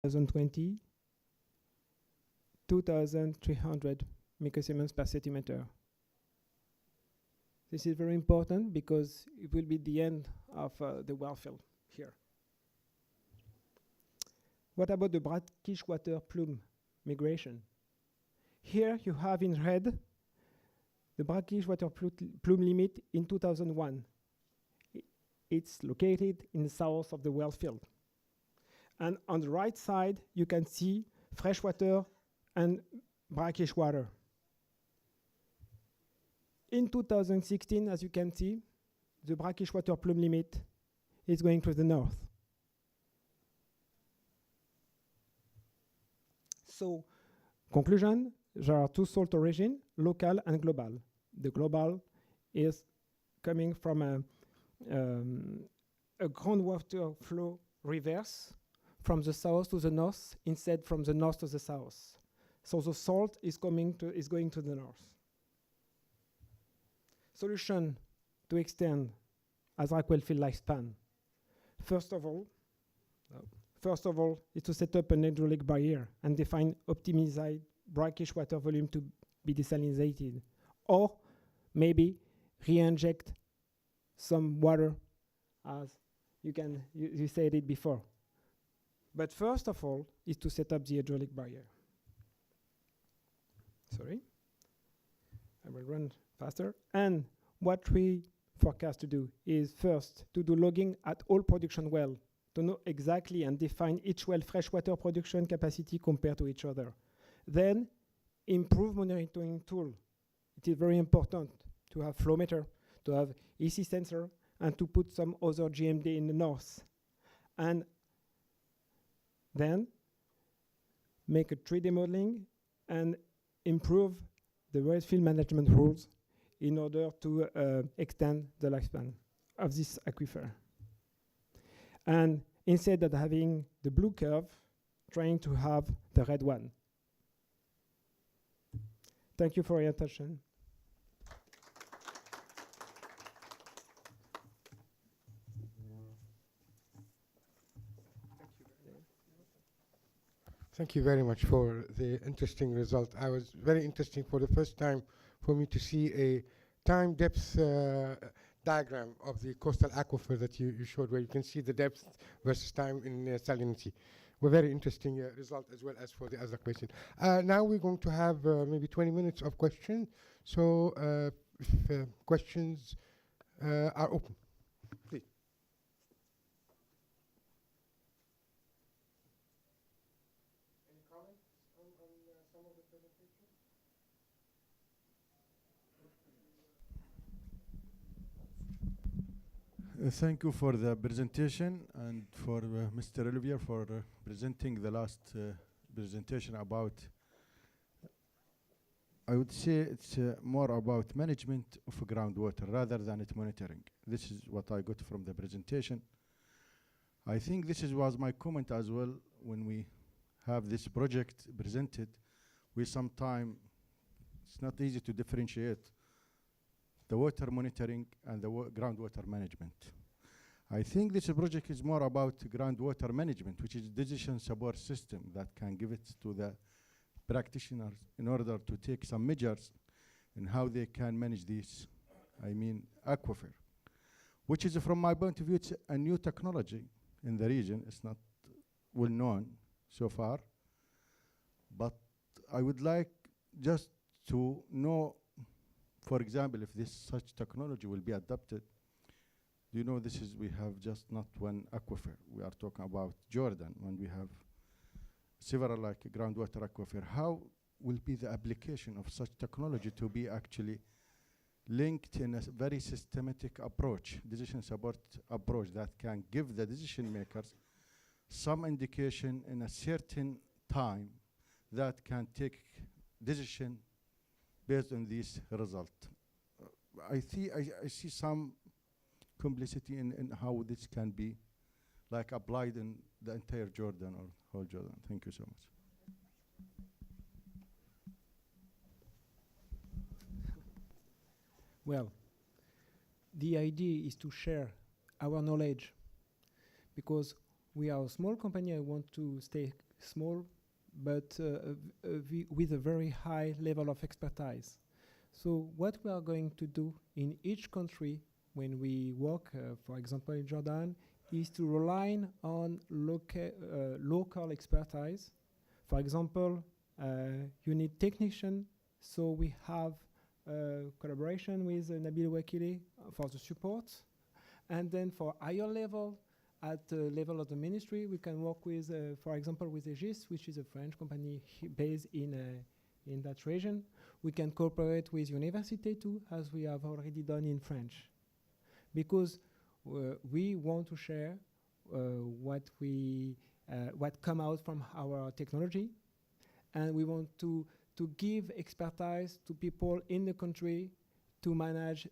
2020, 2,300 microsiemens per centimeter. This is very important because it will be the end of the well field here. What about the brackish water plume migration? Here you have in red the brackish water plume limit in 2001. It's located in the south of the well field. And on the right side, you can see freshwater and brackish water. In 2016, as you can see, the brackish water plume limit is going to the north. So, conclusion, there are two salt origins, local and global. The global is coming from a groundwater flow reverse from the south to the north instead from the north to the south. So the salt is going to the north. Solution to extend AZRAQ well field lifespan. First of all, is to set up an hydraulic barrier and define optimized brackish water volume to be desalinated, or maybe re-inject some water, as you said it before. But first of all, is to set up the hydraulic barrier. Sorry, I will run faster. And what we forecast to do is first to do logging at all production well, to know exactly and define each well freshwater production capacity compared to each other. Then improve monitoring tool. It is very important to have flow meter, to have EC sensor, and to put some other GMD in the north. And then make a 3D modeling and improve the well field management rules in order to extend the lifespan of this aquifer. And instead of having the blue curve, trying to have the red one. Thank you for your attention. Thank you very much for the interesting result. I was very interesting for the first time for me to see a time depth diagram of the coastal aquifer that you showed, where you can see the depth versus time in salinity. A very interesting result, as well as for the other question. Now we're going to have maybe 20 minutes of questions. So if questions are open, please. Any comments on some of the presentations? Thank you for the presentation, and for Mr. Olivier for presenting the last presentation about, I would say it's more about management of groundwater rather than its monitoring. This is what I got from the presentation. I think this was my comment as well when we have this project presented. We sometimes, it's not easy to differentiate the water monitoring and the groundwater management. I think this project is more about groundwater management, which is decision support system that can give it to the practitioners in order to take some measures in how they can manage this, aquifer, which is, from my point of view, it's a new technology in the region. It's not well known so far, but I would like just to know, for example, if this such technology will be adopted. You know, we have just not one aquifer. We are talking about Jordan, when we have several like groundwater aquifer. How will be the application of such technology to be actually linked in a very systematic approach, decision support approach, that can give the decision makers some indication in a certain time that can take decision based on this result? I see some complicity in how this can be like applied in the entire Jordan or whole Jordan. Thank you so much. Well, the idea is to share our knowledge, because we are a small company. I want to stay small, but with a very high level of expertise. So what we are going to do in each country when we work, for example, in Jordan, is to rely on local expertise. For example, you need technician, so we have collaboration with Nabil Wakili for the support. And then for higher level, at the level of the ministry, we can work with, for example, with Aegis, which is a French company based in that region. We can cooperate with university too, as we have already done in French. Because we want to share what come out from our technology, and we want to give expertise to people in the country to manage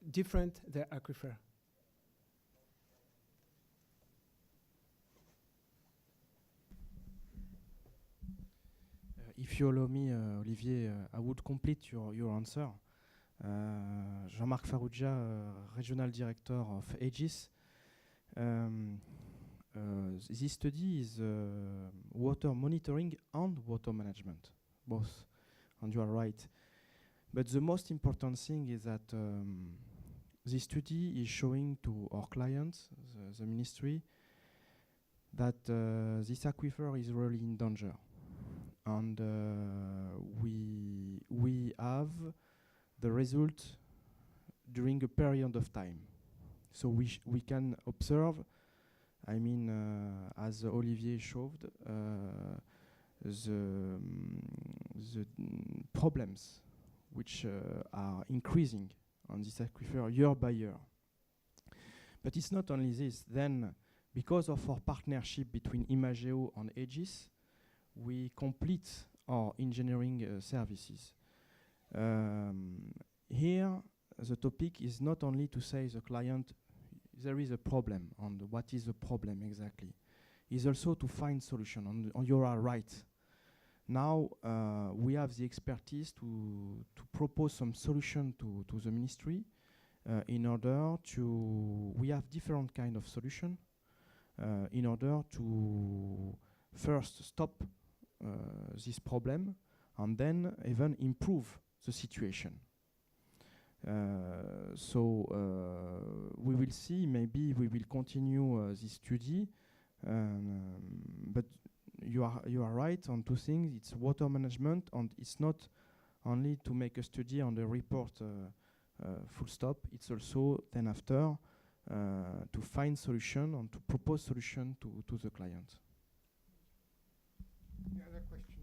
their aquifer. If you allow me, Olivier, I would complete your answer. Jean-Marc Farrugia, Regional Director of Aegis. This study is water monitoring and water management, both, and you are right. But the most important thing is that this study is showing to our clients, the ministry, that this aquifer is really in danger. And we have the result during a period of time. So we can observe, I mean, as Olivier showed, the problems which are increasing on this aquifer year by year. But it's not only this. Then, because of our partnership between ImaGeau and Aegis, we complete our engineering services. Here, the topic is not only to say the client there is a problem and what is the problem exactly. It's also to find solution, and you are right. Now we have the expertise to propose some solution to the ministry in order to, we have different kind of solution in order to first stop this problem and then even improve the situation. So we will see, maybe we will continue this study, but you are right on two things. It's water management, and it's not only to make a study and a report full stop. It's also then after to find solution and to propose solution to the client. Any other question?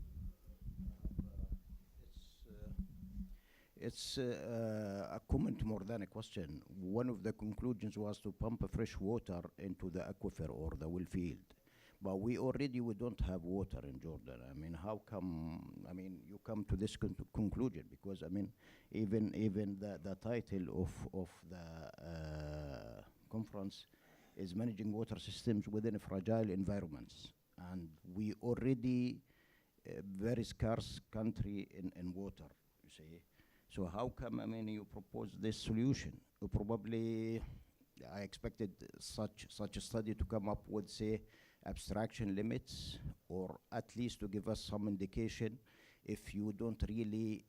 It's a comment more than a question. One of the conclusions was to pump fresh water into the aquifer or the well field. But we don't have water in Jordan. I mean, how come, I mean, you come to this conclusion? Because, I mean, even the title of the conference is Managing Water Systems Within Fragile Environments. And we already a very scarce country in water, you see. So how come, I mean, you propose this solution? Probably, I expected such a study to come up with, say, abstraction limits, or at least to give us some indication if you don't really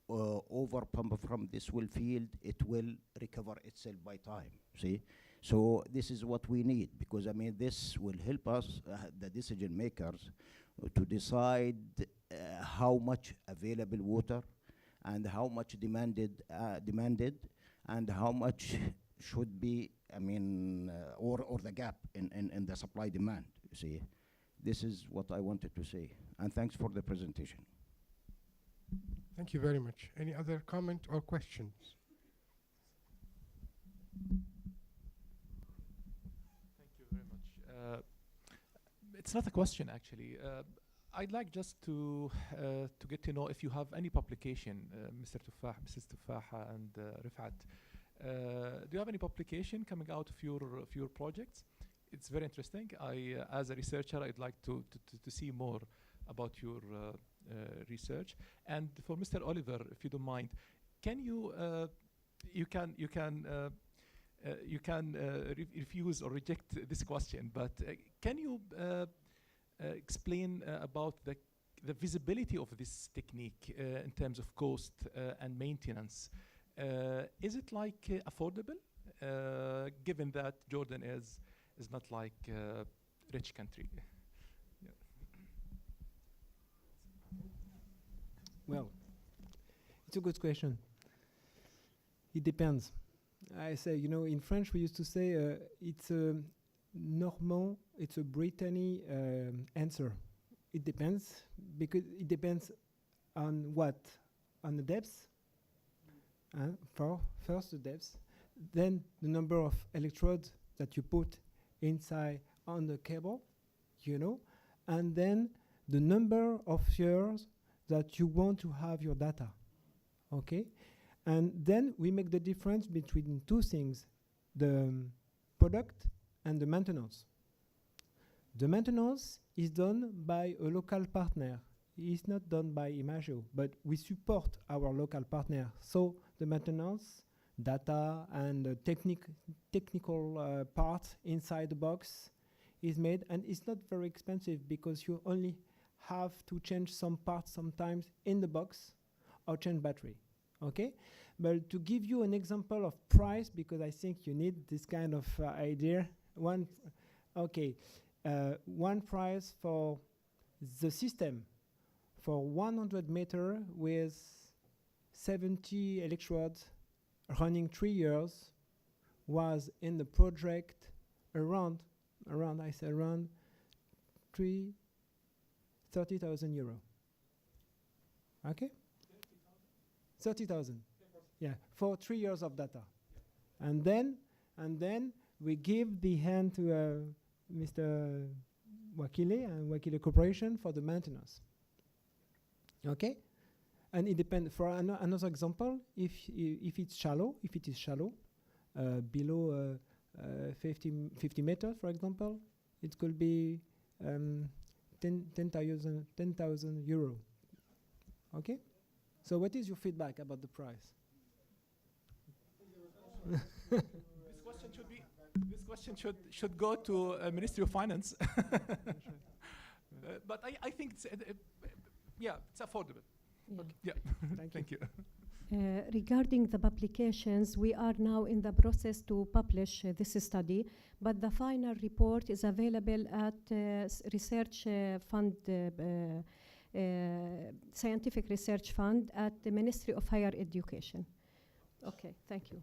over pump from this well field, it will recover itself by time, see? So this is what we need, because I mean, this will help us, the decision makers, to decide how much available water and how much demanded, and how much should be, I mean, or the gap in the supply demand, you see. This is what I wanted to say, and thanks for the presentation. Thank you very much. Any other comment or questions? Thank you very much. It's not a question, actually. I'd like just to get to know if you have any publication, Mr. Tuffaha, Mrs. Tuffaha, and Refaat. Do you have any publication coming out of your projects? It's very interesting. As a researcher, I'd like to see more about your research. And for Mr. Oliver, if you don't mind, can you refuse or reject this question, but can you explain about the visibility of this technique in terms of cost and maintenance. Is it like affordable, given that Jordan is not like a rich country? Yeah. Well, it's a good question. It depends. I say, you know, in French we used to say it's a Normand, it's a Brittany answer. It depends, because it depends on what? On the depth, for first the depth, then the number of electrodes that you put inside on the cable, you know, and then the number of years that you want to have your data, okay? And then we make the difference between two things, the product and the maintenance. The maintenance is done by a local partner. It's not done by ImaGeau, but we support our local partner. So the maintenance, data, and the technical part inside the box is made, and it's not very expensive because you only have to change some parts sometimes in the box or change battery, okay? But to give you an example of price, because I think you need this kind of idea, one price for the system for 100 meter with 70 electrodes running 3 years was in the project around 30,000 euro. Okay? 30,000. Yeah, for 3 years of data. And then we give the hand to Mr. Wakile and Wakile Corporation for the maintenance. Okay? And it depends. For another example, if it is shallow, below 50 meters, for example, it could be 10,000 euro. Okay? So what is your feedback about the price? This question should go to Ministry of Finance. But I think it's it's affordable. Yeah. Okay. Yeah. Thank you. Regarding the publications, we are now in the process to publish this study, but the final report is available at research fund, scientific research fund at the Ministry of Higher Education. Okay, thank you.